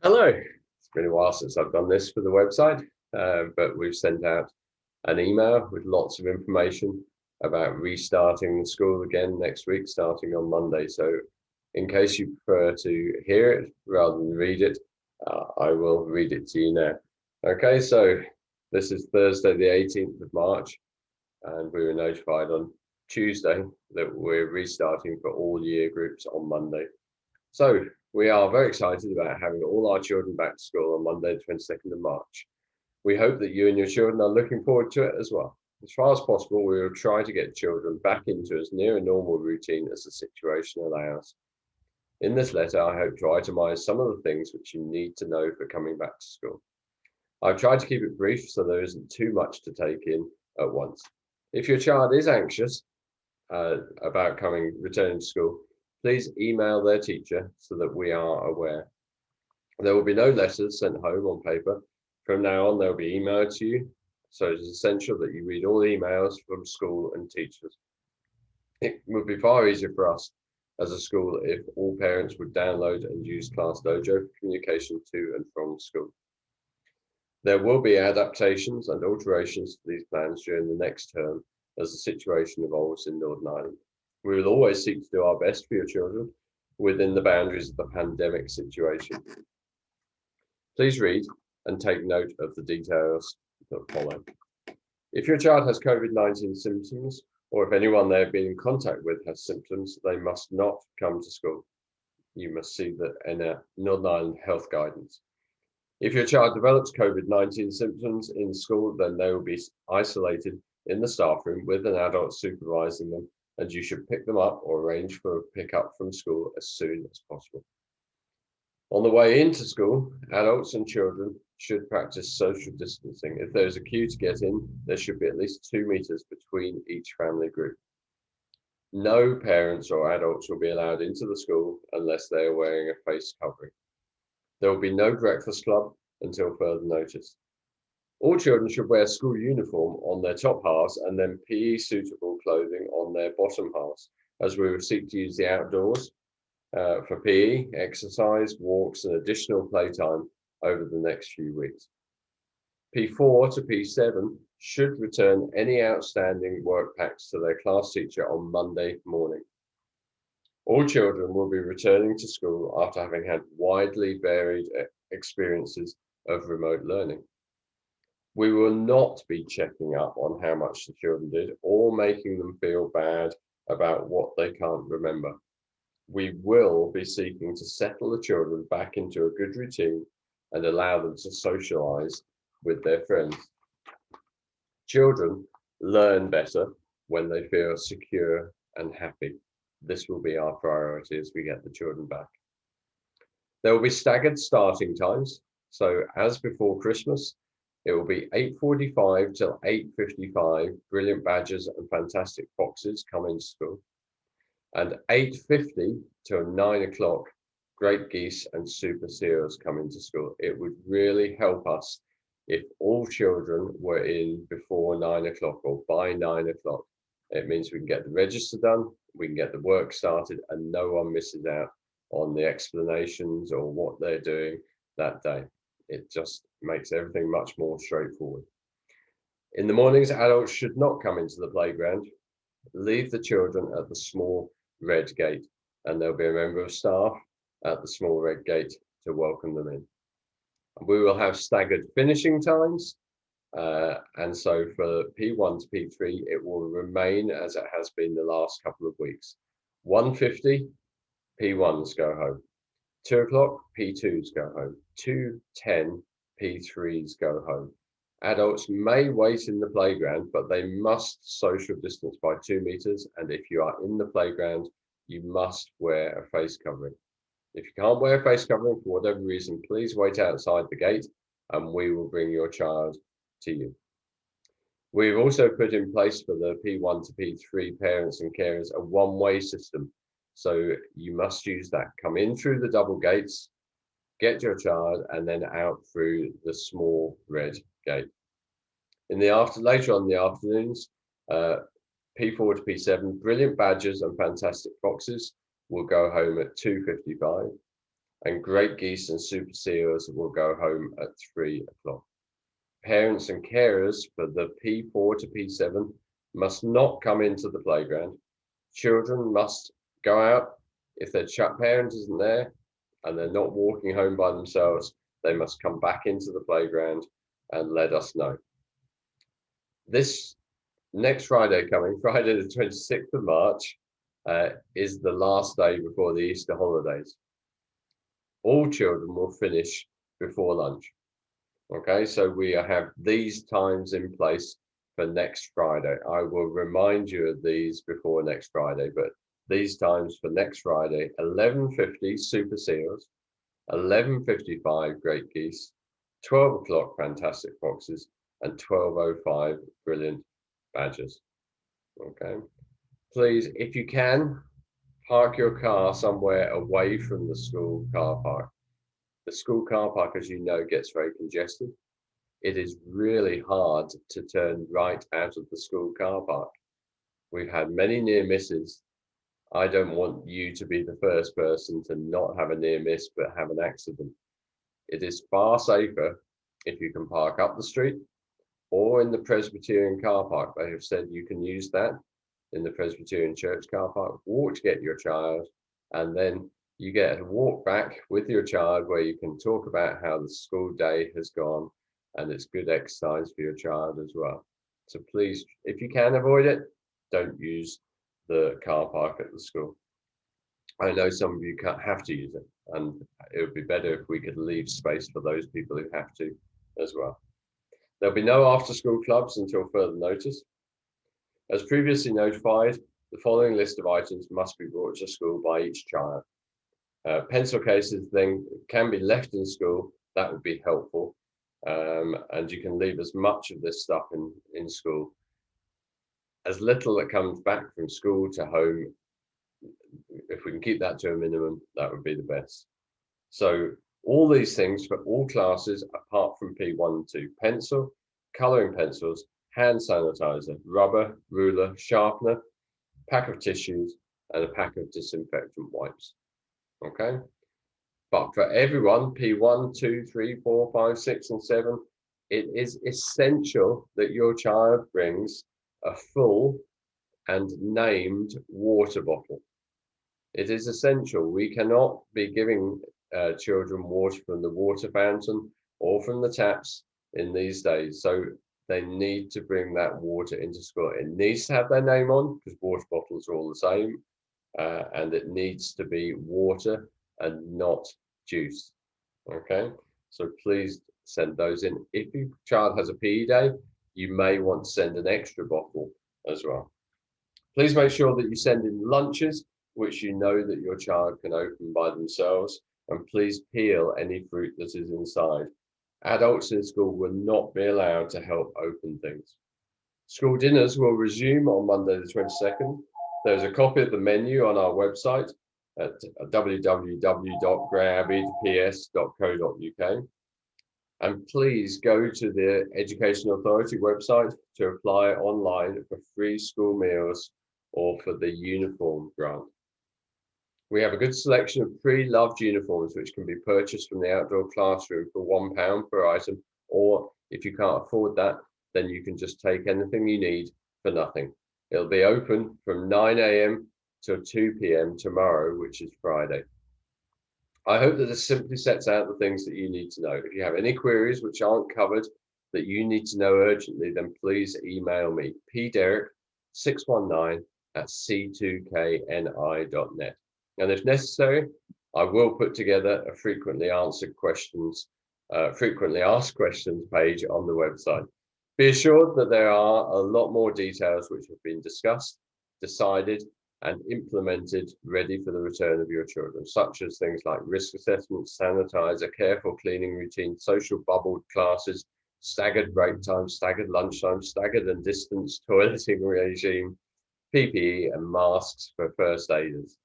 Hello. It's been a while since I've done this for the website, but we've sent out an email with lots of information about restarting the school again next week, starting on Monday. So, in case you prefer to hear it rather than read it, I will read it to you now. Okay, so this is Thursday, the 18th of March, and we were notified on Tuesday that we're restarting for all year groups on Monday. So we are very excited about having all our children back to school on Monday, the 22nd of March. We hope that you and your children are looking forward to it as well. As far as possible, we will try to get children back into as near a normal routine as the situation allows. In this letter, I hope to itemize some of the things which you need to know for coming back to school. I've tried to keep it brief so there isn't too much to take in at once. If your child is anxious about returning to school, please email their teacher so that we are aware. There will be no letters sent home on paper. From now on, they'll be emailed to you. So it's essential that you read all the emails from school and teachers. It would be far easier for us as a school if all parents would download and use Class Dojo for communication to and from school. There will be adaptations and alterations to these plans during the next term as the situation evolves in Northern Ireland. We will always seek to do our best for your children within the boundaries of the pandemic situation. Please read and take note of the details that follow. If your child has COVID-19 symptoms, or if anyone they have been in contact with has symptoms, they must not come to school. You must see the Northern Ireland health guidance. If your child develops COVID-19 symptoms in school, then they will be isolated in the staff room with an adult supervising them, and you should pick them up or arrange for a pickup from school as soon as possible. On the way into school, adults and children should practice social distancing. If there's a queue to get in, there should be at least 2 meters between each family group. No parents or adults will be allowed into the school unless they are wearing a face covering. There will be no breakfast club until further notice. All children should wear school uniform on their top halves and then PE suitable clothing on their bottom halves, as we will seek to use the outdoors for PE, exercise, walks, and additional playtime over the next few weeks. P4 to P7 should return any outstanding work packs to their class teacher on Monday morning. All children will be returning to school after having had widely varied experiences of remote learning. We will not be checking up on how much the children did or making them feel bad about what they can't remember. We will be seeking to settle the children back into a good routine and allow them to socialize with their friends. Children learn better when they feel secure and happy. This will be our priority as we get the children back. There will be staggered starting times. So as before Christmas, it will be 8:45 till 8:55, Brilliant Badgers and Fantastic Foxes come into school. And 8:50 till 9 o'clock, Great Geese and Super Seals come into school. It would really help us if all children were in before 9 o'clock or by 9 o'clock. It means we can get the register done, we can get the work started, and no one misses out on the explanations or what they're doing that day. It just makes everything much more straightforward. In the mornings, adults should not come into the playground. Leave the children at the small red gate, and there'll be a member of staff at the small red gate to welcome them in. We will have staggered finishing times, and so for P1 to P3, it will remain as it has been the last couple of weeks. 1:50, P1s go home. 2 o'clock, P2s go home. 2:10, P3s go home. Adults may wait in the playground, but they must social distance by 2 meters. And if you are in the playground, you must wear a face covering. If you can't wear a face covering for whatever reason, please wait outside the gate and we will bring your child to you. We've also put in place for the P1 to P3 parents and carers a one-way system. So you must use that. Come in through the double gates, get your child, and then out through the small red gate. Later on in the afternoons, P4 to P7, Brilliant Badgers and Fantastic Foxes will go home at 2:55. and Great Geese and Super Seals will go home at 3 o'clock. Parents and carers for the P4 to P7 must not come into the playground. Children must go out. If their parent isn't there and they're not walking home by themselves, they must come back into the playground and let us know. This next Friday coming, Friday the 26th of March, is the last day before the Easter holidays. All children will finish before lunch. Okay, so we have these times in place for next Friday. I will remind you of these before next Friday, but these times for next Friday: 11:50 Super Seals, 11:55 Great Geese, 12 o'clock Fantastic Foxes, and 12:05 Brilliant Badgers. Okay, please, if you can, park your car somewhere away from the school car park. The school car park, as you know, gets very congested. It is really hard to turn right out of the school car park. We've had many near misses. I don't want you to be the first person to not have a near miss but have an accident. It is far safer if you can park up the street or in the Presbyterian car park. They have said you can use that in the Presbyterian Church car park. Walk to get your child, and then you get a walk back with your child where you can talk about how the school day has gone, and it's good exercise for your child as well. So please, if you can avoid it, don't use the car park at the school. I know some of you can't have to use it, and it would be better if we could leave space for those people who have to as well. There'll be no after school clubs until further notice. As previously notified, the following list of items must be brought to school by each child. Pencil cases then can be left in school. That would be helpful. And you can leave as much of this stuff in school. As little that comes back from school to home, if we can keep that to a minimum, that would be the best. So all these things for all classes apart from P1 and 2: pencil, colouring pencils, hand sanitizer, rubber, ruler, sharpener, pack of tissues, and a pack of disinfectant wipes. Okay, but for everyone, P1, 2, 3, 4, 5, 6, and 7, it is essential that your child brings a full and named water bottle. It is essential. We cannot be giving children water from the water fountain or from the taps in these days. So they need to bring that water into school. It needs to have their name on because water bottles are all the same. And it needs to be water and not juice. Okay, so please send those in. If your child has a PE day, you may want to send an extra bottle as well. Please make sure that you send in lunches, which you know that your child can open by themselves, and please peel any fruit that is inside. Adults in school will not be allowed to help open things. School dinners will resume on Monday the 22nd. There's a copy of the menu on our website at www.greyabbeyps.co.uk. And please go to the Education Authority website to apply online for free school meals or for the uniform grant. We have a good selection of pre-loved uniforms which can be purchased from the outdoor classroom for £1 per item, or if you can't afford that, then you can just take anything you need for nothing. It'll be open from 9 a.m. till 2 p.m. tomorrow, which is Friday. I hope that this simply sets out the things that you need to know. If you have any queries which aren't covered that you need to know urgently, then please email me, pderek619@c2kni.net. And if necessary, I will put together a frequently asked questions page on the website. Be assured that there are a lot more details which have been discussed, decided, and implemented ready for the return of your children, such as things like risk assessment, sanitizer, careful cleaning routine, social bubbled classes, staggered break time, staggered lunchtime, staggered and distanced toileting regime, PPE, and masks for first aiders.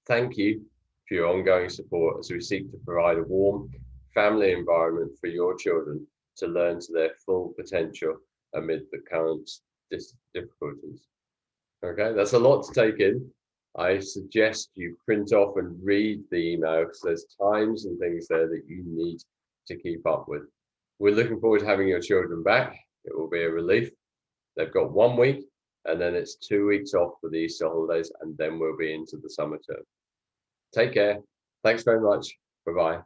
Thank you for your ongoing support as we seek to provide a warm family environment for your children to learn to their full potential amid the current difficulties. Okay, that's a lot to take in. I suggest you print off and read the email, because there's times and things there that you need to keep up with. We're looking forward to having your children back. It will be a relief. They've got 1 week, and then it's 2 weeks off for the Easter holidays, and then we'll be into the summer term. Take care. Thanks very much. Bye-bye.